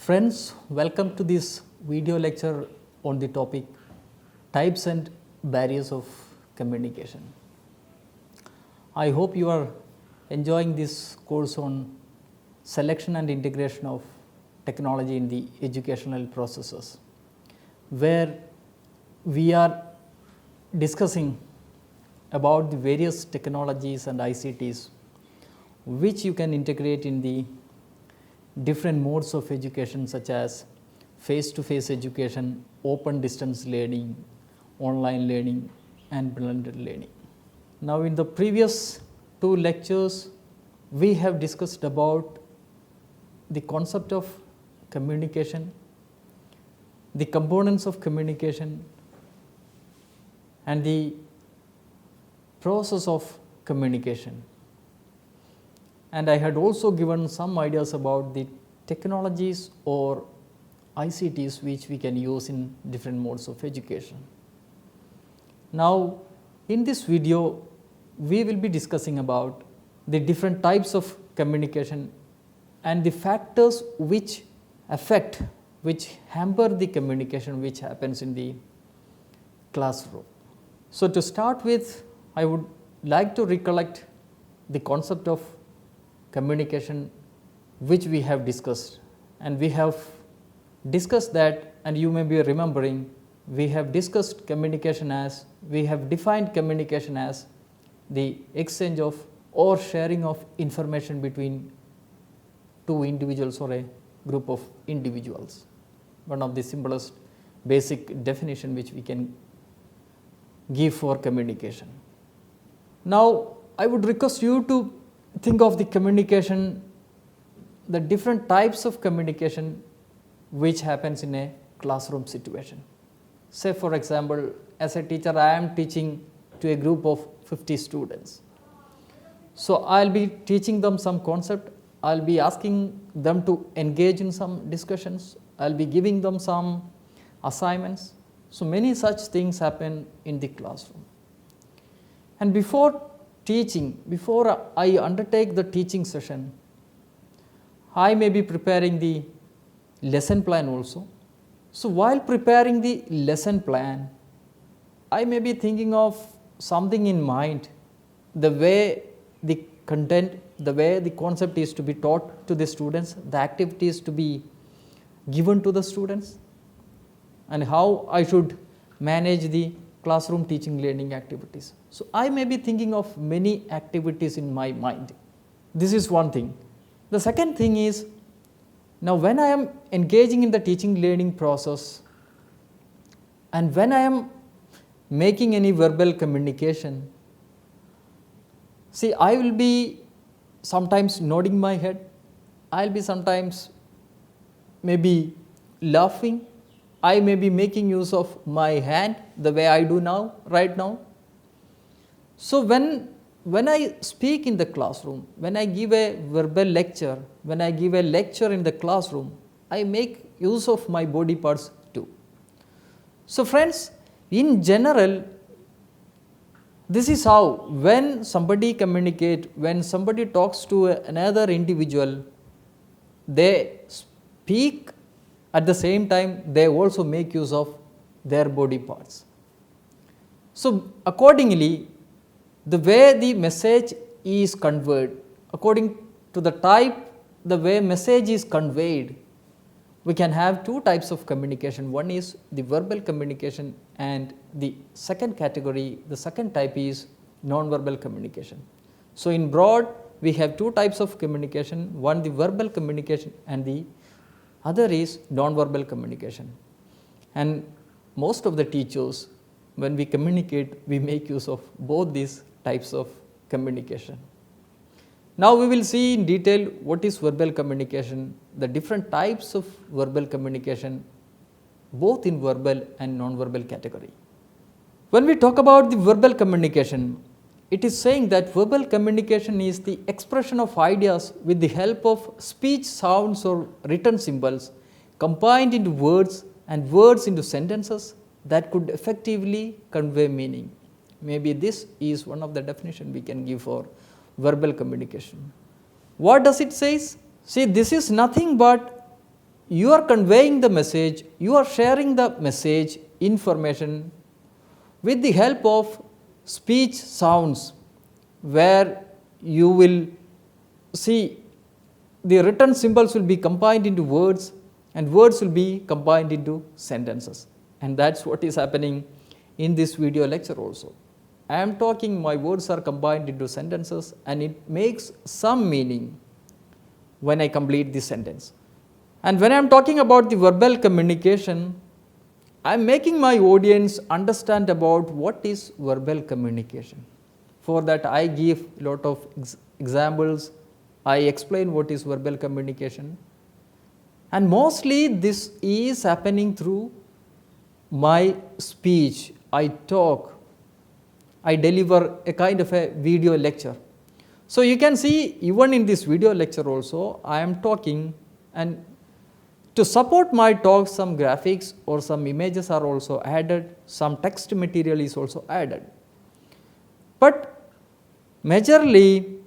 Friends, welcome to this video lecture on the topic types and barriers of communication. I hope you are enjoying this course on selection and integration of technology in the educational processes, where we are discussing about the various technologies and ICTs which you can integrate in the different modes of education such as face-to-face education, open distance learning, online learning and blended learning. Now in the previous two lectures we have discussed about the concept of communication, the components of communication and the process of communication. And I had also given some ideas about the technologies or ICTs which we can use in different modes of education. Now in this video we will be discussing about the different types of communication and the factors which affect, which hamper the communication which happens in the classroom. So to start with, I would like to recollect the concept of communication which we have discussed, and we have discussed that, and you may be remembering, we have discussed communication as, we have defined communication as the exchange of or sharing of information between two individuals or a group of individuals. One of the simplest basic definition which we can give for communication. Now I would request you to think of the communication, the different types of communication which happens in a classroom situation. Say for example, as a teacher I am teaching to a group of 50 students. So I will be teaching them some concept, I will be asking them to engage in some discussions, I will be giving them some assignments. So many such things happen in the classroom. And before teaching, before I undertake the teaching session, I may be preparing the lesson plan also. So while preparing the lesson plan, I may be thinking of something in mind, the way the content, the way the concept is to be taught to the students, the activities to be given to the students, and how I should manage the classroom teaching learning activities. So I may be thinking of many activities in my mind. This is one thing. The second thing is, now when I am engaging in the teaching learning process and when I am making any verbal communication, see, I will be sometimes nodding my head, I will be sometimes maybe laughing, I may be making use of my hand the way I do now, right now. So when I speak in the classroom, when I give a verbal lecture, when I give a lecture in the classroom, I make use of my body parts too. So friends, in general, this is how when somebody communicates, when somebody talks to another individual, they speak at the same time they also make use of their body parts. So accordingly, the way the message is conveyed, according to the type, the way message is conveyed, we can have two types of communication. One is the verbal communication, and the second category, the second type is non-verbal communication. So in broad, we have two types of communication, one the verbal communication and the other is non-verbal communication. And most of the teachers, when we communicate, we make use of both these types of communication. Now we will see in detail what is verbal communication, the different types of verbal communication, both in verbal and non-verbal category. When we talk about the verbal communication, it is saying that verbal communication is the expression of ideas with the help of speech, sounds or written symbols combined into words and words into sentences that could effectively convey meaning. Maybe this is one of the definition we can give for verbal communication. What does it say? See, this is nothing but you are conveying the message, you are sharing the message, information with the help of speech sounds, where you will see the written symbols will be combined into words and words will be combined into sentences, and that is what is happening in this video lecture also. I am talking, my words are combined into sentences and it makes some meaning when I complete the sentence. And when I am talking about the verbal communication, I am making my audience understand about what is verbal communication. For that I give lot of examples, I explain what is verbal communication, and mostly this is happening through my speech. I talk, I deliver a kind of a video lecture. So you can see even in this video lecture also I am talking, and to support my talk some graphics or some images are also added, some text material is also added. But majorly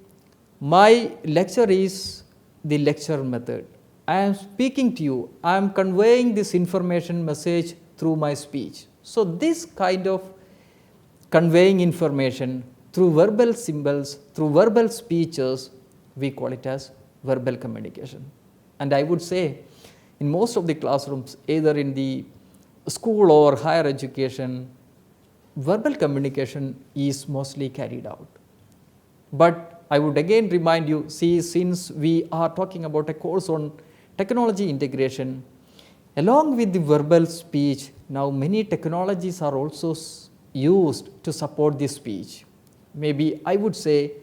my lecture is the lecture method. I am speaking to you, I am conveying this information message through my speech. So this kind of conveying information through verbal symbols, through verbal speeches, we call it as verbal communication. And I would say in most of the classrooms, either in the school or higher education, verbal communication is mostly carried out. But I would again remind you, see, since we are talking about a course on technology integration, along with the verbal speech, now many technologies are also used to support this speech. Maybe I would say,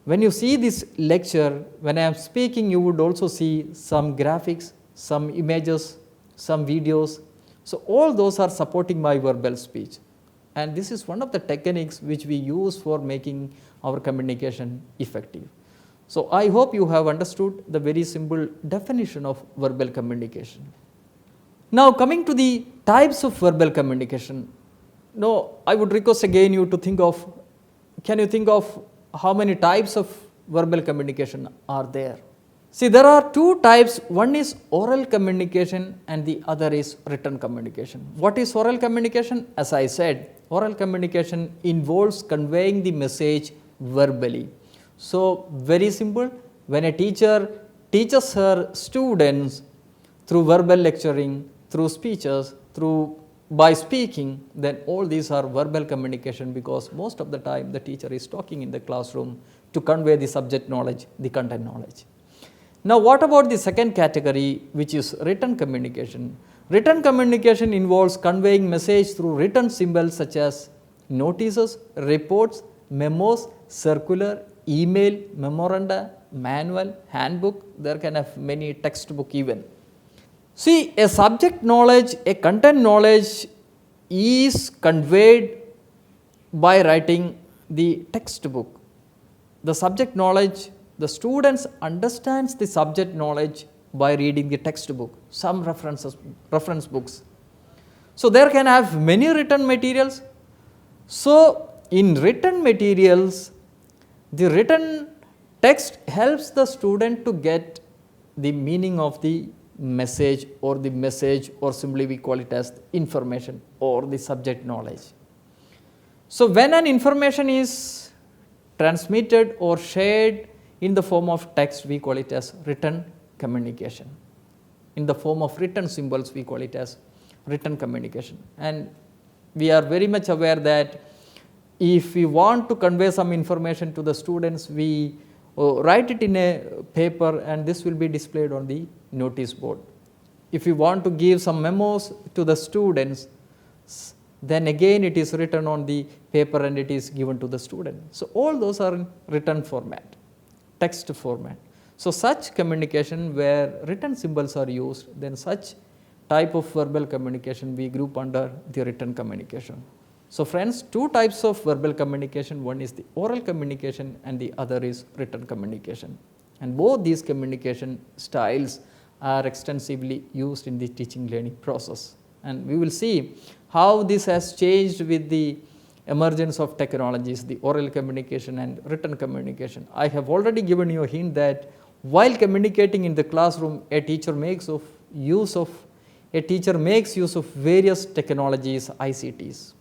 when you see this lecture, when I am speaking, you would also see some graphics, some images, some videos. So all those are supporting my verbal speech. And this is one of the techniques which we use for making our communication effective. So I hope you have understood the very simple definition of verbal communication. Now coming to the types of verbal communication. Now I would request again you to think of, can you think of how many types of verbal communication are there? See, there are two types, one is oral communication and the other is written communication. What is oral communication? As I said, oral communication involves conveying the message verbally. So very simple, when a teacher teaches her students through verbal lecturing, through speeches, by speaking, then all these are verbal communication, because most of the time the teacher is talking in the classroom to convey the subject knowledge, the content knowledge. Now what about the second category, which is written communication? Written communication involves conveying message through written symbols such as notices, reports, memos, circular, email, memoranda, manual, handbook, there can have many textbook even. See, a subject knowledge, a content knowledge is conveyed by writing the textbook. The subject knowledge, the students understands the subject knowledge by reading the textbook, some reference books. So there can have many written materials. So in written materials, the written text helps the student to get the meaning of the message, or simply we call it as information or the subject knowledge. So when an information is transmitted or shared in the form of text, we call it as written communication. In the form of written symbols, we call it as written communication. And we are very much aware that if we want to convey some information to the students, we write it in a paper and this will be displayed on the notice board. If we want to give some memos to the students, then again it is written on the paper and it is given to the student. So all those are in written format, text format. So such communication where written symbols are used, then such type of verbal communication we group under the written communication. So friends, two types of verbal communication, one is the oral communication and the other is written communication. And both these communication styles are extensively used in the teaching learning process. And we will see how this has changed with the emergence of technologies, the oral communication and written communication. I have already given you a hint that while communicating in the classroom, a teacher makes of use of, a teacher makes use of various technologies, ICTs.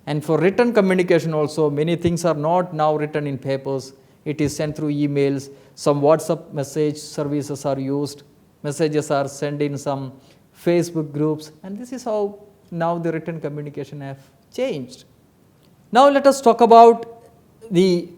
And for written communication also, many things are not now written in papers. It is sent through emails, some WhatsApp message services are used, messages are sent in some Facebook groups, and this is how now the written communication have changed. Now let us talk about the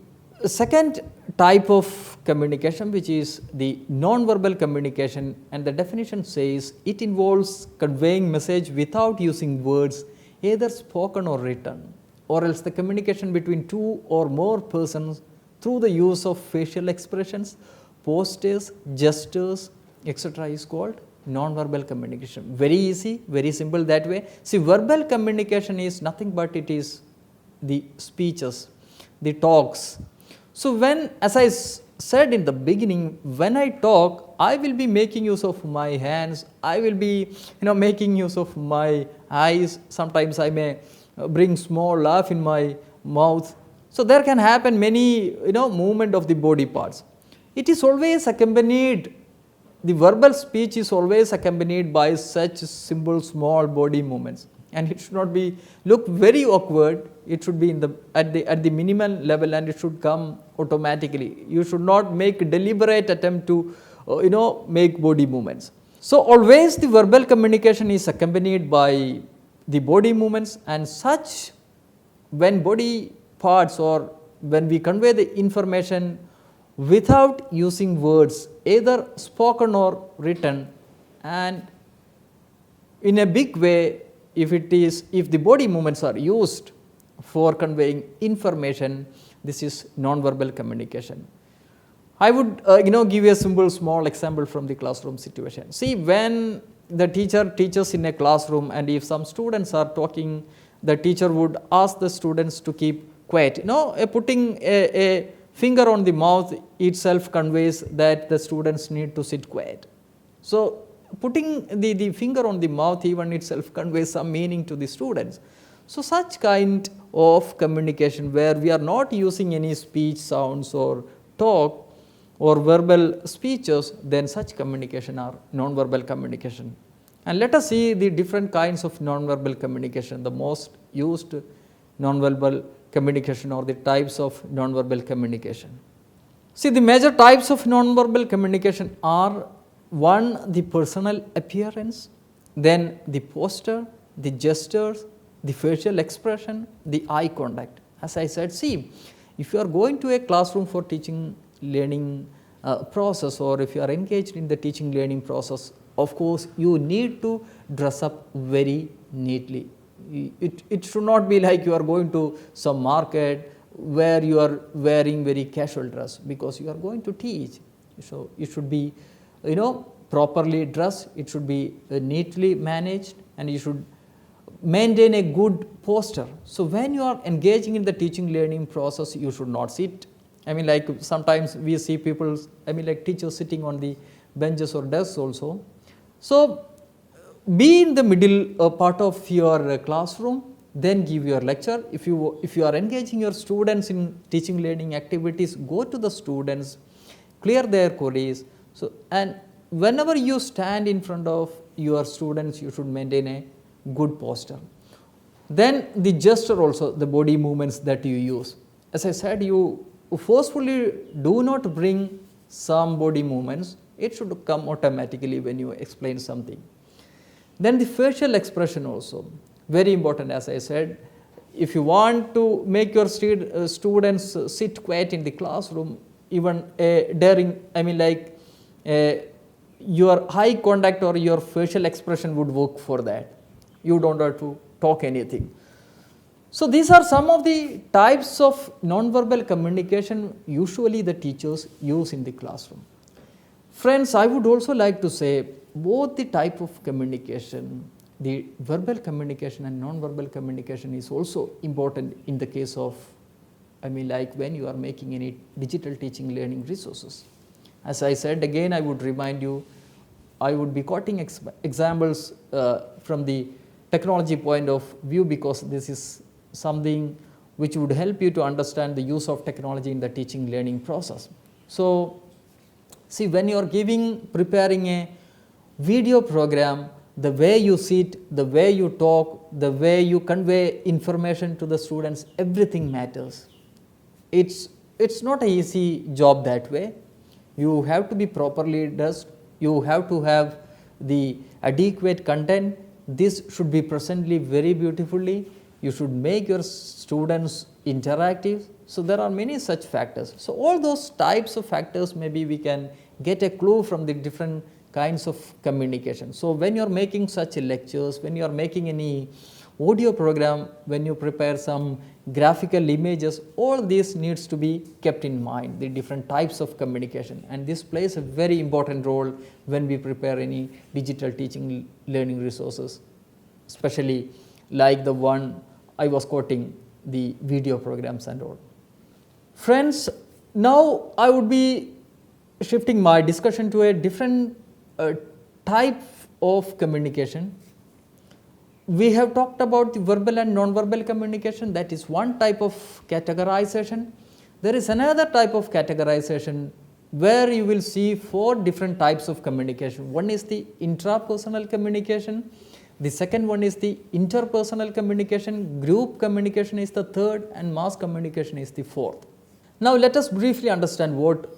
second type of communication, which is the non-verbal communication, and the definition says it involves conveying message without using words, either spoken or written, or else the communication between two or more persons through the use of facial expressions, postures, gestures, etc. is called non-verbal communication. Very easy, very simple that way. See, verbal communication is nothing but it is the speeches, the talks. So when, as I said in the beginning, when I talk, I will be making use of my hands, I will be making use of my eyes, sometimes I may bring small laugh in my mouth. So there can happen many movement of the body parts. It is always accompanied, the verbal speech is always accompanied by such simple small body movements, and it should not be look very awkward. It should be in the at the minimal level, and it should come automatically. You should not make a deliberate attempt to make body movements. So always the verbal communication is accompanied by the body movements, and such when body parts or when we convey the information without using words, either spoken or written, and in a big way, if the body movements are used for conveying information, this is non-verbal communication. I would give you a simple small example from the classroom situation. See, when the teacher teaches in a classroom, and if some students are talking, the teacher would ask the students to keep quiet. Putting a finger on the mouth itself conveys that the students need to sit quiet. So putting the finger on the mouth even itself conveys some meaning to the students. So such kind of communication where we are not using any speech sounds or talk or verbal speeches, then such communication are non-verbal communication. And let us see the different kinds of non-verbal communication, the most used non-verbal communication or the types of non-verbal communication. See, the major types of non-verbal communication are: one, the personal appearance, then the posture, the gestures, the facial expression, the eye contact. As I said, see, if you are going to a classroom for teaching learning process, or if you are engaged in the teaching learning process, of course you need to dress up very neatly. It should not be like you are going to some market where you are wearing very casual dress, because you are going to teach. So it should be properly dressed, it should be neatly managed, and you should maintain a good posture. So when you are engaging in the teaching learning process, you should not sit. Like sometimes we see people, like teachers sitting on the benches or desks also. So be in the middle part of your classroom, then give your lecture. If you are engaging your students in teaching learning activities, go to the students, clear their queries. So, and whenever you stand in front of your students, you should maintain a good posture. Then the gesture also, the body movements that you use. As I said, you forcefully do not bring some body movements. It should come automatically when you explain something. Then the facial expression also, very important. As I said, if you want to make your students sit quiet in the classroom, even during, your eye contact or your facial expression would work for that. You don't have to talk anything. So these are some of the types of non-verbal communication usually the teachers use in the classroom. Friends, I would also like to say both the type of communication, the verbal communication and non-verbal communication, is also important in the case of, like when you are making any digital teaching learning resources. As I said, again I would remind you, I would be quoting examples from the technology point of view, because this is something which would help you to understand the use of technology in the teaching learning process. So see, when you are preparing a video program, the way you sit, the way you talk, the way you convey information to the students, everything matters. It's not an easy job that way. You have to be properly dressed, you have to have the adequate content, this should be presented very beautifully, you should make your students interactive. So there are many such factors. So all those types of factors, maybe we can get a clue from the different kinds of communication. So when you are making such lectures, when you are making any audio program, when you prepare some graphical images, all this needs to be kept in mind, the different types of communication, and this plays a very important role when we prepare any digital teaching learning resources, especially like the one I was quoting, the video programs and all. Friends, now I would be shifting my discussion to a different type of communication. We have talked about the verbal and non-verbal communication, that is one type of categorization. There is another type of categorization where you will see 4 different types of communication. One is the intrapersonal communication, the second one is the interpersonal communication, group communication is the third, and mass communication is the fourth. Now let us briefly understand what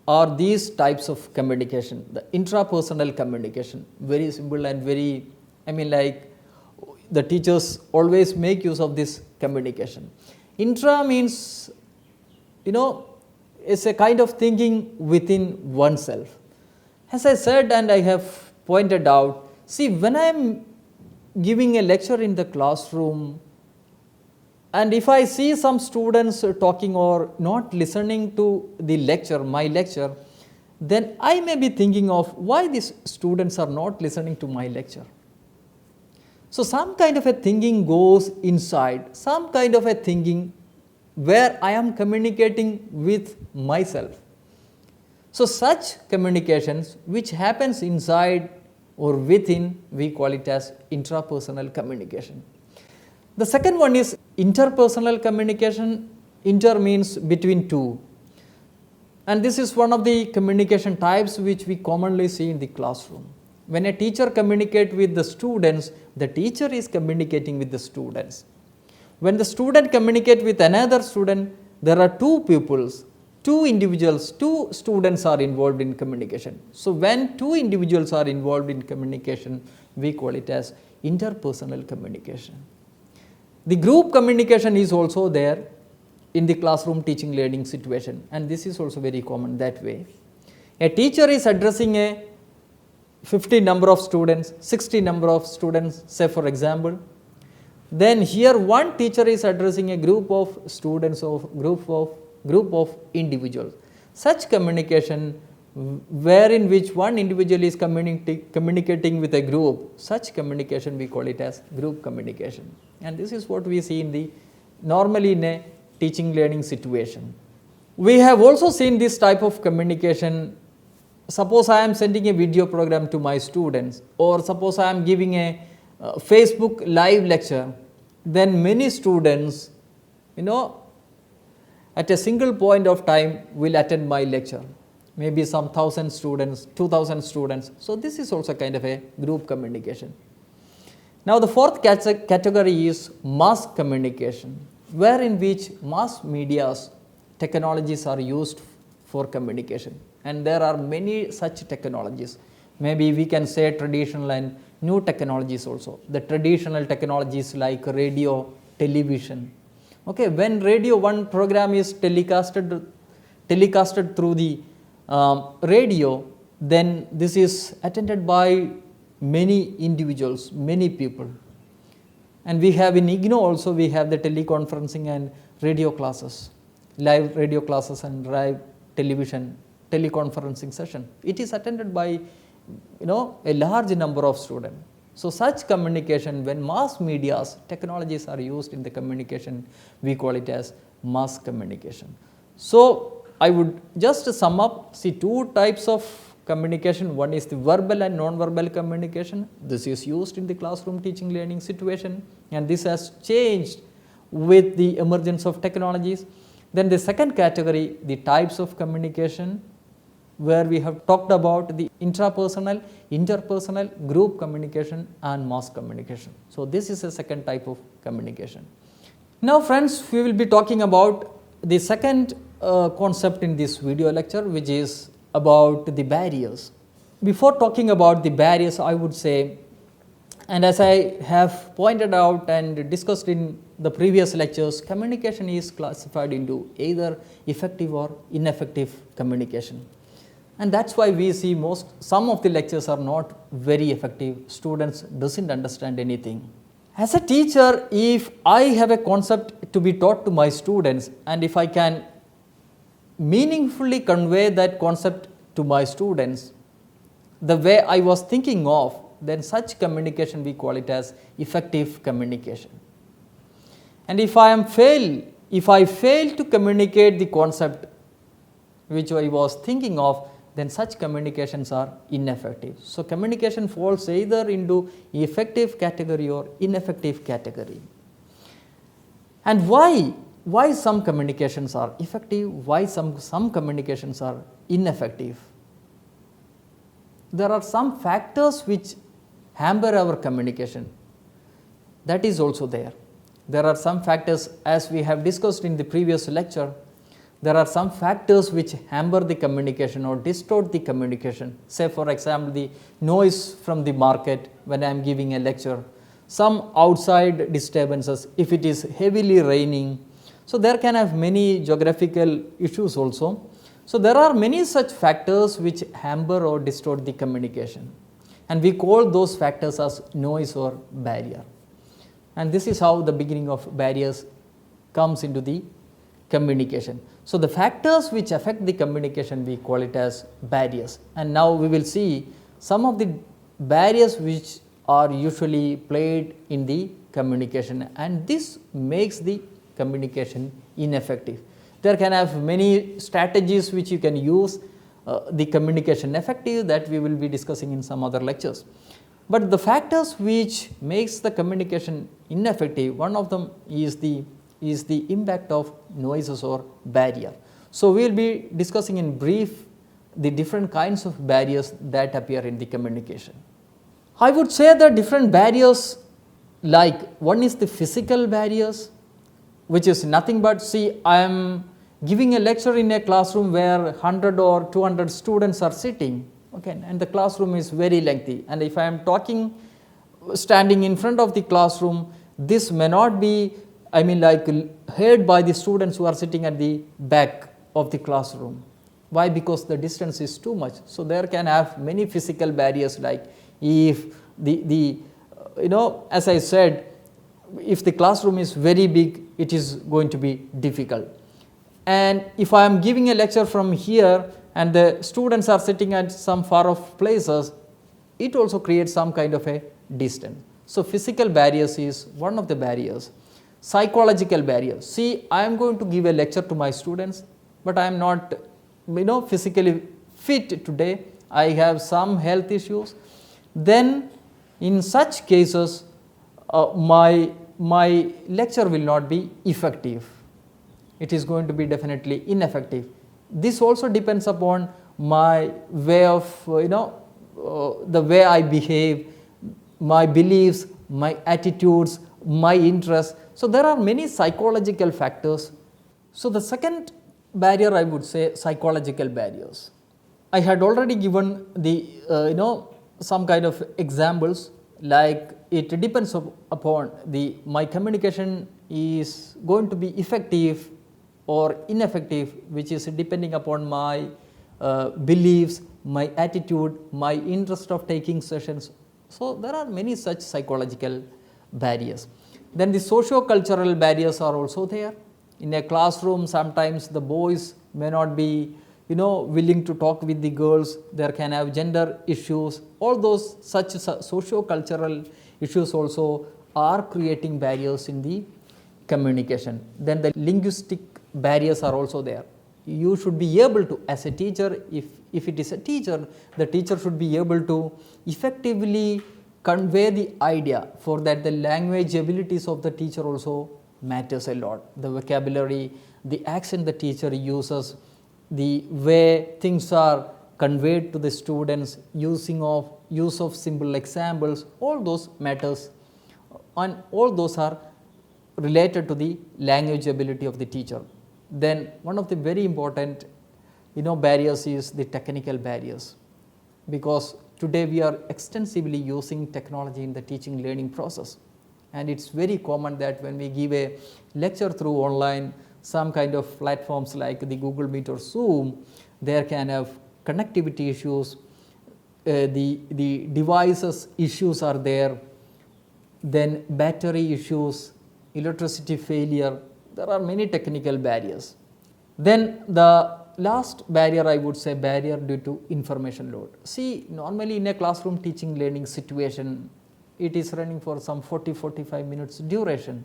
are these types of communication. The intrapersonal communication, very simple and very, the teachers always make use of this communication. Intra means, is a kind of thinking within oneself. As I said and I have pointed out, see, when I am giving a lecture in the classroom, and if I see some students talking or not listening to the lecture, my lecture, then I may be thinking of why these students are not listening to my lecture. So some kind of a thinking goes inside, some kind of a thinking where I am communicating with myself. So such communications which happens inside or within, we call it as intrapersonal communication. The second one is interpersonal communication. Inter means between two, and this is one of the communication types which we commonly see in the classroom. When a teacher communicates with the students, the teacher is communicating with the students. When the student communicates with another student, there are two pupils, two individuals, two students are involved in communication. So when two individuals are involved in communication, we call it as interpersonal communication. The group communication is also there in the classroom teaching learning situation, and this is also very common that way. A teacher is addressing a 50 number of students, 60 number of students, say for example. Then here one teacher is addressing a group of students or group of individuals. Such communication wherein which one individual is communicating with a group, such communication we call it as group communication. And this is what we see in the normally in a teaching learning situation. We have also seen this type of communication. Suppose I am sending a video program to my students, or suppose I am giving a Facebook live lecture, then many students, at a single point of time will attend my lecture. Maybe some 1,000 students, 2,000 students. So this is also kind of a group communication. Now the fourth category is mass communication, wherein which mass media's technologies are used for communication. And there are many such technologies. Maybe we can say traditional and new technologies also. The traditional technologies like radio, television. Okay, when radio one program is telecasted through the radio, then this is attended by many individuals, many people. And we have in IGNOU also, we have the teleconferencing and radio classes, live radio classes and live television teleconferencing session. It is attended by a large number of students. So such communication, when mass media's technologies are used in the communication, we call it as mass communication. So I would just sum up, see two types of communication. One is the verbal and non-verbal communication. This is used in the classroom teaching learning situation, and this has changed with the emergence of technologies. Then the second category, the types of communication, where we have talked about the intrapersonal, interpersonal, group communication and mass communication. So, this is a second type of communication. Now friends, we will be talking about the second concept in this video lecture, which is about the barriers. Before talking about the barriers, I would say, and as I have pointed out and discussed in the previous lectures, communication is classified into either effective or ineffective communication. And that is why we see some of the lectures are not very effective, students doesn't understand anything. As a teacher, if I have a concept to be taught to my students, and if I can meaningfully convey that concept to my students the way I was thinking of, then such communication we call it as effective communication. And if I fail to communicate the concept which I was thinking of, then such communications are ineffective. So, communication falls either into effective category or ineffective category. And why some communications are effective, why some communications are ineffective? There are some factors which hamper our communication, that is also there. There are some factors, as we have discussed in the previous lecture, there are some factors which hamper the communication or distort the communication. Say for example, the noise from the market when I am giving a lecture, some outside disturbances if it is heavily raining. So, there can have many geographical issues also. So, there are many such factors which hamper or distort the communication, and we call those factors as noise or barrier. And this is how the beginning of barriers comes into the communication. So, the factors which affect the communication we call it as barriers, and now we will see some of the barriers which are usually played in the communication, and this makes the communication ineffective. There can have many strategies which you can use the communication effective, that we will be discussing in some other lectures. But the factors which makes the communication ineffective, one of them is the impact of noises or barrier. So, we will be discussing in brief the different kinds of barriers that appear in the communication. I would say the different barriers, like one is the physical barriers, which is nothing but, see, I am giving a lecture in a classroom where 100 or 200 students are sitting, okay, and the classroom is very lengthy, and if I am talking standing in front of the classroom, this may not be heard by the students who are sitting at the back of the classroom. Why? Because the distance is too much. So, there can have many physical barriers, like if as I said, if the classroom is very big, it is going to be difficult. And if I am giving a lecture from here and the students are sitting at some far off places, it also creates some kind of a distance. So, physical barriers is one of the barriers. Psychological barriers, see, I am going to give a lecture to my students, but I am not physically fit today, I have some health issues, then in such cases my lecture will not be effective, it is going to be definitely ineffective. This also depends upon my way of the way I behave, my beliefs, my attitudes, my interests. So, there are many psychological factors. So, the second barrier, I would say, psychological barriers. I had already given the some kind of examples, like it depends upon my communication is going to be effective or ineffective, which is depending upon my beliefs, my attitude, my interest of taking sessions. So, there are many such psychological barriers. Then the socio-cultural barriers are also there. In a classroom, sometimes the boys may not be willing to talk with the girls, there can have gender issues, all those such socio-cultural issues also are creating barriers in the communication. Then the linguistic barriers are also there. You should be able to, as a teacher, if it is a teacher, the teacher should be able to effectively convey the idea. For that, the language abilities of the teacher also matters a lot. The vocabulary, the accent the teacher uses, the way things are conveyed to the students, use of simple examples, all those matters, and all those are related to the language ability of the teacher. Then one of the very important barriers is the technical barriers, because today we are extensively using technology in the teaching learning process, and it's very common that when we give a lecture through online, some kind of platforms like the Google Meet or Zoom, there can have connectivity issues, the devices issues are there, then battery issues, electricity failure, there are many technical barriers. Then the last barrier, I would say, barrier due to information load. See, normally in a classroom teaching learning situation, it is running for some 40-45 minutes duration,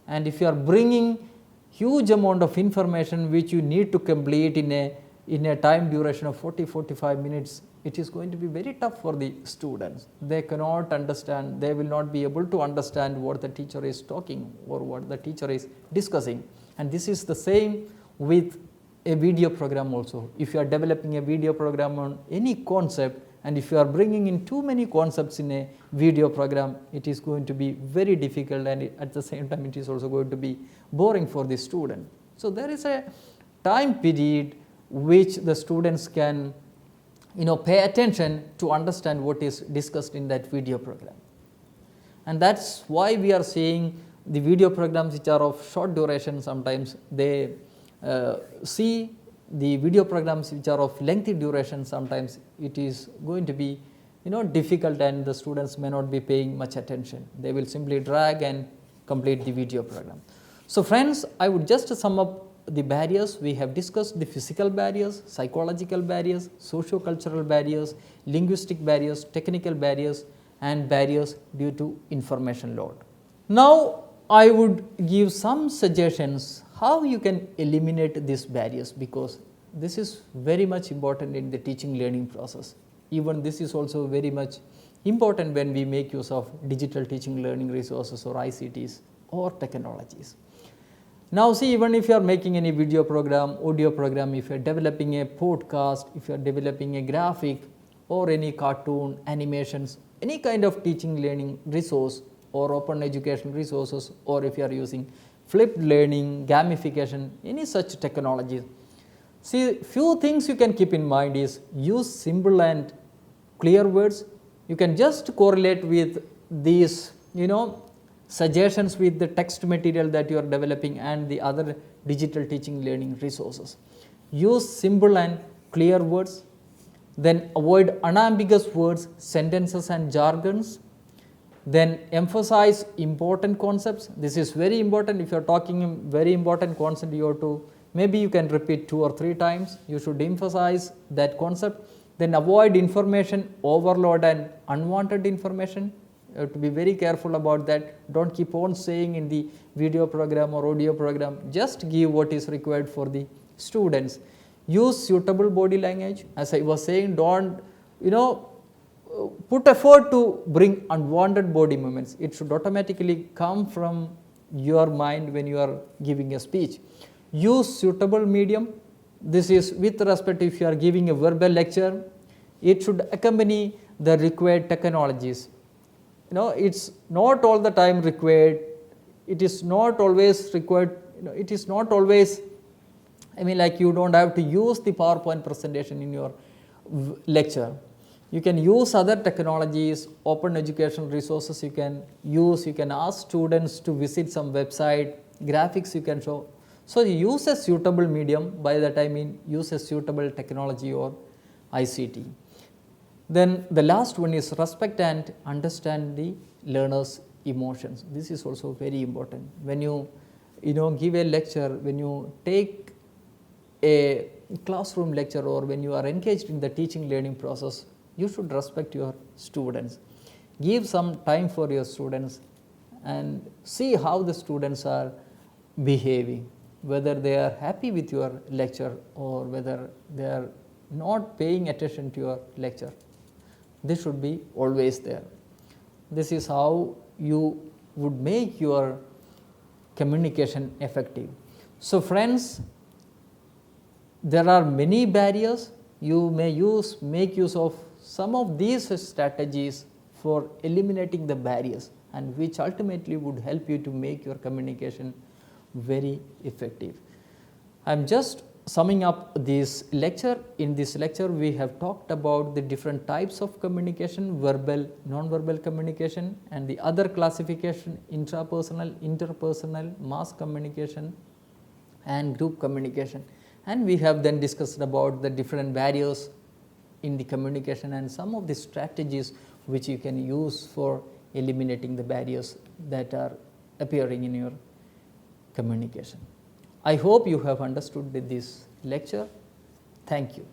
and if you are bringing huge amount of information which you need to complete in a time duration of 40-45 minutes, it is going to be very tough for the students. They cannot understand, they will not be able to understand what the teacher is talking or what the teacher is discussing. And this is the same with a video program also. If you are developing a video program on any concept, and if you are bringing in too many concepts in a video program, it is going to be very difficult, and at the same time it is also going to be boring for the student. So there is a time period which the students can pay attention to understand what is discussed in that video program. And that's why we are seeing the video programs which are of short duration, sometimes they see the video programs which are of lengthy duration, sometimes it is going to be difficult, and the students may not be paying much attention. They will simply drag and complete the video program. So friends, I would just sum up the barriers. We have discussed the physical barriers, psychological barriers, socio-cultural barriers, linguistic barriers, technical barriers, and barriers due to information load. Now I would give some suggestions how you can eliminate these barriers, because this is very much important in the teaching learning process. Even this is also very much important when we make use of digital teaching learning resources or ICTs or technologies. Now see, even if you are making any video program, audio program, if you are developing a podcast, if you are developing a graphic or any cartoon, animations, any kind of teaching learning resource or open education resources, or if you are using flipped learning, gamification, any such technologies. See, few things you can keep in mind is use simple and clear words. You can just correlate with these, suggestions with the text material that you are developing and the other digital teaching learning resources. Use simple and clear words. Then avoid unambiguous words, sentences and jargons. Then emphasize important concepts. This is very important. If you are talking a very important concept, you have to, maybe you can repeat 2 or 3 times. You should emphasize that concept. Then avoid information overload and unwanted information. You have to be very careful about that. Don't keep on saying in the video program or audio program, just give what is required for the students. Use suitable body language. As I was saying, don't put effort to bring unwanted body movements. It should automatically come from your mind when you are giving a speech. Use suitable medium. This is with respect if you are giving a verbal lecture, it should accompany the required technologies. It's not all the time required. It is not always required. It is not always, like you don't have to use the PowerPoint presentation in your lecture. You can use other technologies, open educational resources you can use. You can ask students to visit some website, graphics you can show. So use a suitable medium. By that I mean use a suitable technology or ICT. Then the last one is respect and understand the learner's emotions. This is also very important. When you give a lecture, when you take a classroom lecture, or when you are engaged in the teaching learning process, you should respect your students. Give some time for your students and see how the students are behaving, whether they are happy with your lecture or whether they are not paying attention to your lecture. This should be always there. This is how you would make your communication effective. So friends, there are many barriers you may make use of some of these strategies for eliminating the barriers, and which ultimately would help you to make your communication very effective. I am just summing up this lecture. In this lecture, we have talked about the different types of communication: verbal, non-verbal communication, and the other classification: intrapersonal, interpersonal, mass communication, and group communication. And we have then discussed about the different barriers in the communication and some of the strategies which you can use for eliminating the barriers that are appearing in your communication. I hope you have understood this lecture. Thank you.